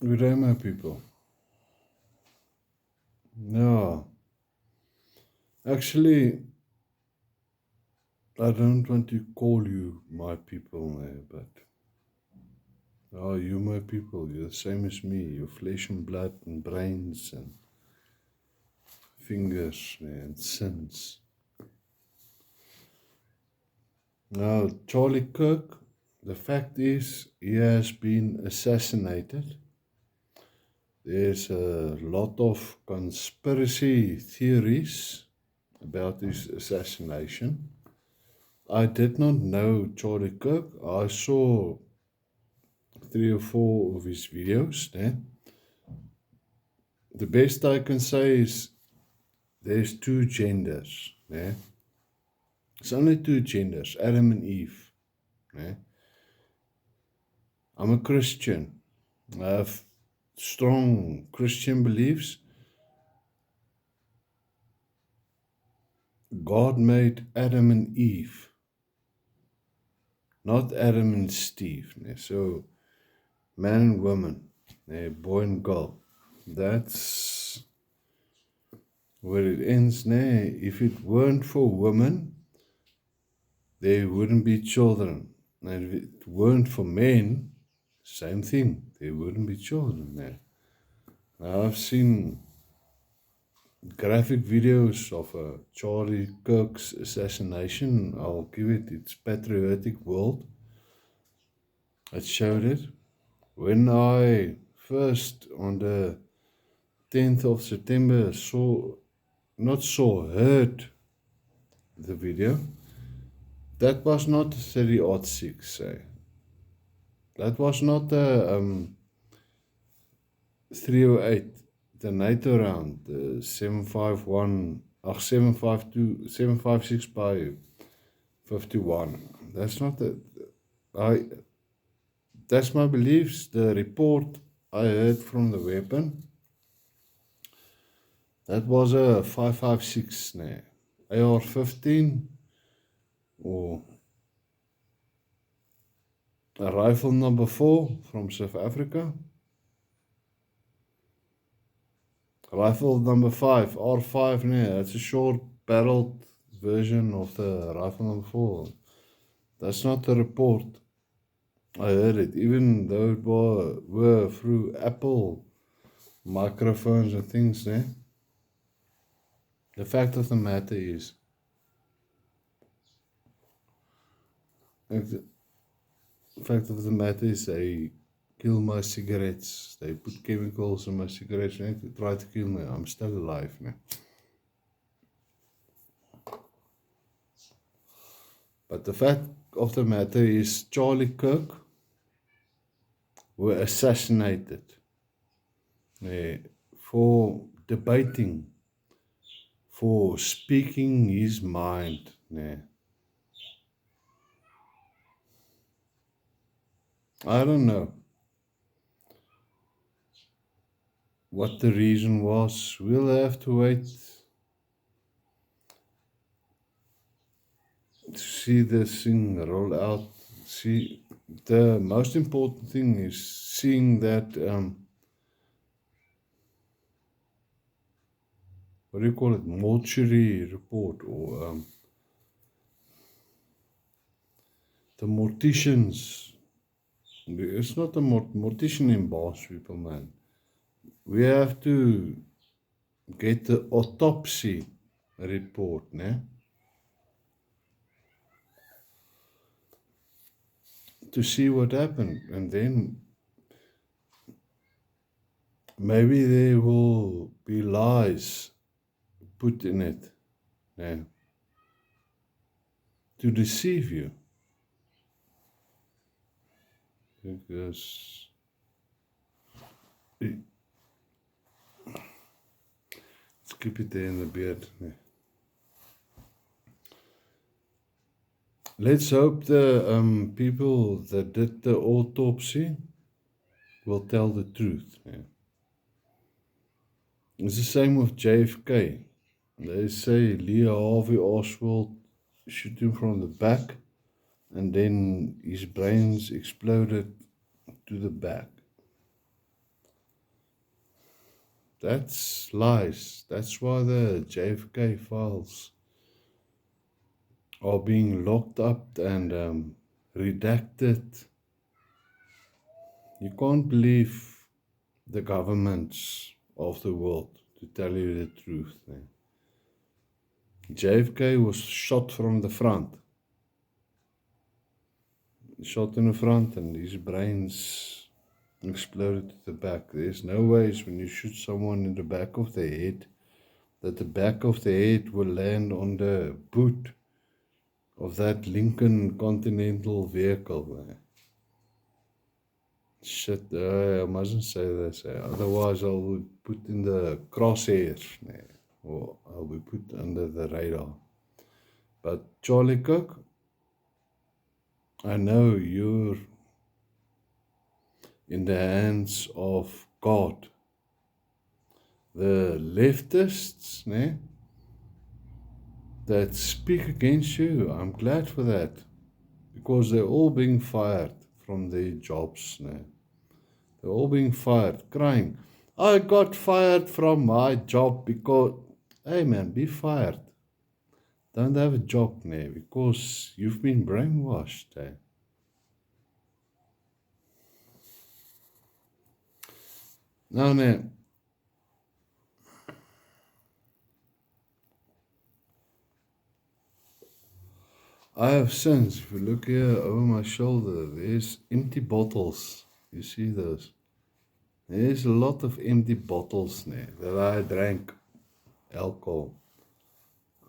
Good day, my people. No, actually, I don't want to call you my people, but you my people. You're the same as me. You're flesh and blood and brains and fingers and sins. Now, Charlie Kirk, the fact is, he has been assassinated. There's a lot of conspiracy theories about his assassination. I did not know Charlie Kirk. I saw 3 or 4 of his videos. The best I can say is there's two genders. It's only two genders, Adam and Eve. I'm a Christian. I have strong Christian beliefs. God made Adam and Eve, not Adam and Steve. So, man and woman, boy and girl. That's where it ends. If it weren't for women, there wouldn't be children. And if it weren't for men, same thing, there wouldn't be children there. Now, I've seen graphic videos of Charlie Kirk's assassination. I'll give it its patriotic world. It showed it. When I first, on the 10th of September, heard the video, that was not 30-06, That was not the 308, the NATO round, the 756 by 51. That's not that's my beliefs. The report I heard from the weapon, that was a 556 AR-15 or a rifle number 4 from South Africa. Rifle number 5, R5, that's a short barreled version of the rifle number 4. That's not the report. I heard it, even though it were through Apple microphones and things. The fact of the matter is, they kill my cigarettes. They put chemicals in my cigarettes to try to kill me. I'm still alive. But the fact of the matter is, Charlie Kirk were assassinated for debating, for speaking his mind. I don't know what the reason was. We'll have to wait to see this thing roll out. See, the most important thing is seeing that, what do you call it, mortuary report, or the morticians. It's not a mortician in Boss, people, man. We have to get the autopsy report, to see what happened, and then maybe there will be lies put in it, to deceive you. Because let's keep it there in the beard. Let's hope the people that did the autopsy will tell the truth. It's the same with JFK. They say Lee Harvey Oswald shot him from the back, and then his brains exploded to the back. That's lies. That's why the JFK files are being locked up and redacted. You can't believe the governments of the world, to tell you the truth. JFK was shot from the front. Shot in the front and his brains exploded to the back. There's no ways when you shoot someone in the back of the head that the back of the head will land on the boot of that Lincoln Continental vehicle. Shit, I mustn't say this. Otherwise, I'll be put in the crosshairs, or I'll be put under the radar. But Charlie Cook, I know you're in the hands of God. The leftists, that speak against you, I'm glad for that, because they're all being fired from their jobs. They're all being fired, crying, I got fired from my job because, hey man, be fired. Don't have a job, because you've been brainwashed. Now, I have sins. If you look here over my shoulder, there's empty bottles. You see those? There's a lot of empty bottles that I drank alcohol.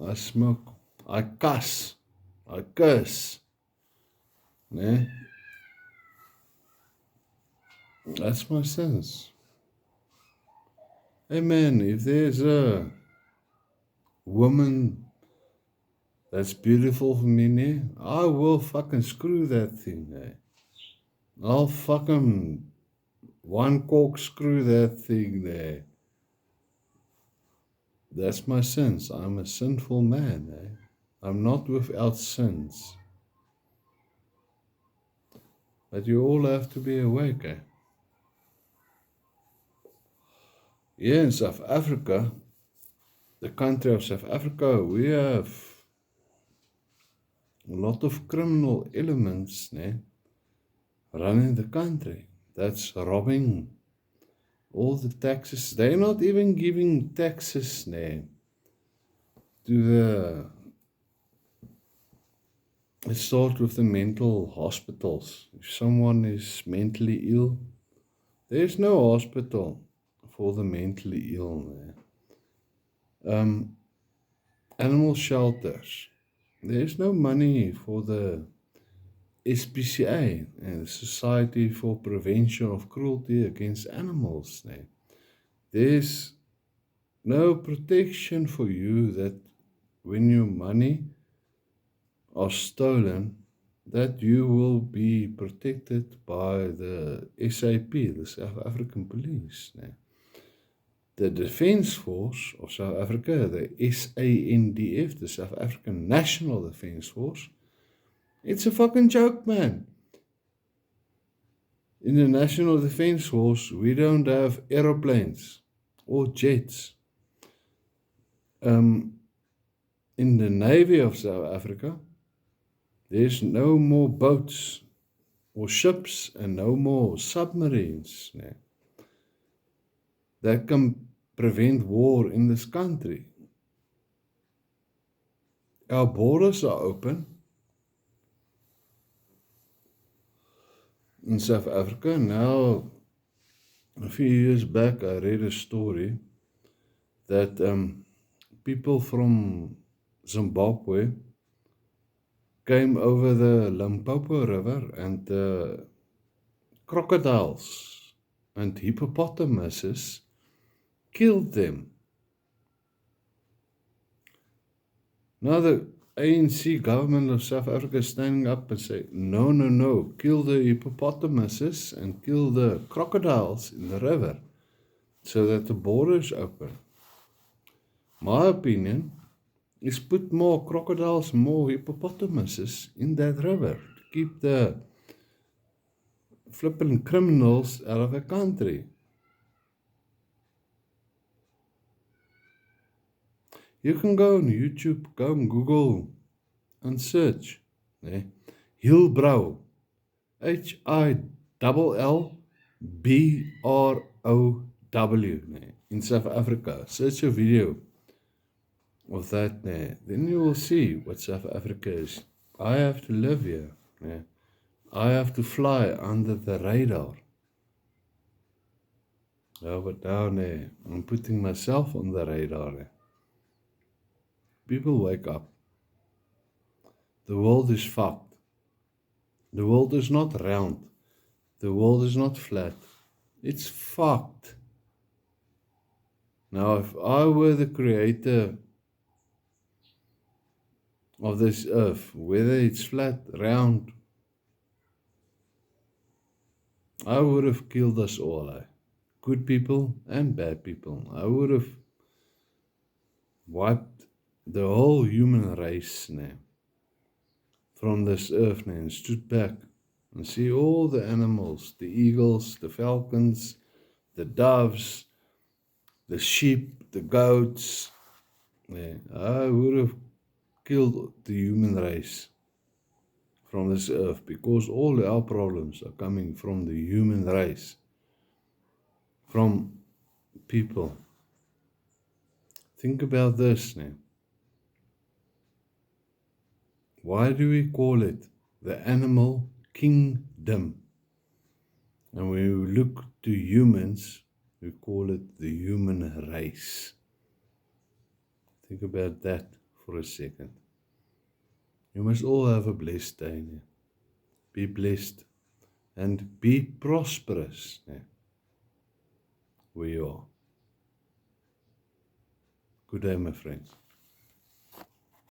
I smoke. I cuss. I curse. That's my sins. Hey man, if there's a woman that's beautiful for me, I will fucking screw that thing. I'll fucking one corkscrew that thing there. That's my sins. I'm a sinful man. I'm not without sins. But you all have to be awake. Here in South Africa, the country of South Africa, we have a lot of criminal elements running the country. That's robbing all the taxes. They're not even giving taxes to the... Let's start with the mental hospitals. If someone is mentally ill, there's no hospital for the mentally ill. Animal shelters. There's no money for the SPCA, the Society for Prevention of Cruelty Against Animals. There's no protection for you that when your money are stolen, that you will be protected by the SAP, the South African Police. The Defence Force of South Africa, the SANDF, the South African National Defence Force, it's a fucking joke, man. In the National Defence Force, we don't have aeroplanes or jets. In the Navy of South Africa, there's no more boats or ships and no more submarines that can prevent war in this country. Our borders are open in South Africa. Now, a few years back, I read a story that people from Zimbabwe came over the Limpopo River, and crocodiles and hippopotamuses killed them. Now the ANC government of South Africa is standing up and saying, no, kill the hippopotamuses and kill the crocodiles in the river so that the border is open. My opinion is put more crocodiles, more hippopotamuses in that river to keep the flipping criminals out of the country. You can go on YouTube, go on Google and search. Nee? Hillbrow. HILLBROW. Nee? In South Africa. Search a video of that. Nee? Then you will see what South Africa is. I have to live here. Nee? I have to fly under the radar. Ja, but now, nee, I'm putting myself on the radar. Nee? People wake up. The world is fucked. The world is not round. The world is not flat. It's fucked. Now, if I were the creator of this earth, whether it's flat, round, I would have killed us all. Good people and bad people. I would have wiped the whole human race now from this earth now and stood back and see all the animals, the eagles, the falcons, the doves, the sheep, the goats. Yeah, I would have killed the human race from this earth because all our problems are coming from the human race, from people. Think about this now. Why do we call it the animal kingdom? And when we look to humans, we call it the human race. Think about that for a second. You must all have a blessed day. Be blessed and be prosperous where you are. Good day, my friends.